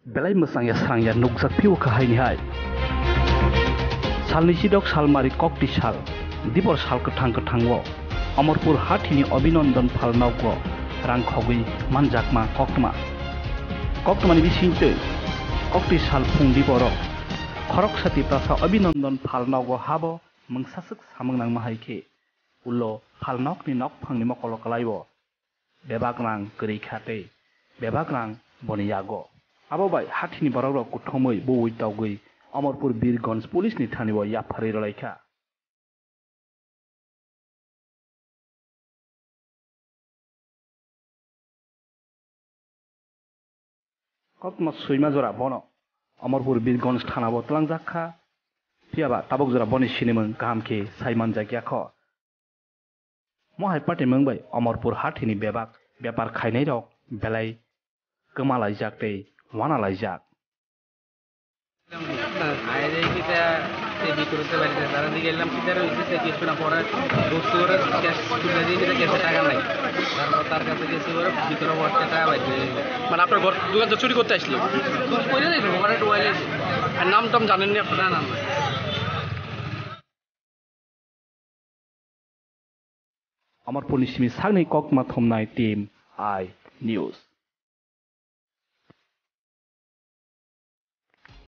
belai mesang ya sarang ya nukjak piu kahai ni hai salni sidok salmari kokti sal dibor sal ketang wo Amarpur hathini abhinondan phalnaugo Rangsikok manjakma KOKTWMA ni bisingtei kokti sal phung dibor Khoroksa Tiprasa abhinondan phalnaugo habo mungsasuk samungnang mahaike ulo phalnok ni nok phangni mokolo kalaibo bebagrang gri khate bebagrang boniyago abo bai hathini borok kuthomoi Buwi Tok Amarpur Birgonj police ni thanibo Yaphar rojakkha KOKTWMA suima jora bono Amarpur Birgonj thanabo Khaijakha piaba tabok jora boni sinimon gahamke saiman jagyakho mohai pate mongbai Amarpur hathini bebak bepar khainai rok belai kemalaijak tei wanalaijak আরে কিটা TV করতে পারিছে তারা দিকে গেলাম কিটা হইছে সে কিছু না পরে দোস্তর ক্যাশ তুলে দিয়ে কিটা ক্যাশে টাকা নাই তারপর তার কাছে গেছে ওর ভিতরে বটে টাকা পাইছে মানে আপনার ঘর দোকান তো চুরি করতে আসছিল কইলে নাই ওখানে ডুয়াইলে আর নাম টাম জানেননি আপনারা না Amarpur ni simi sagnai KOKTWMA thomnai team I news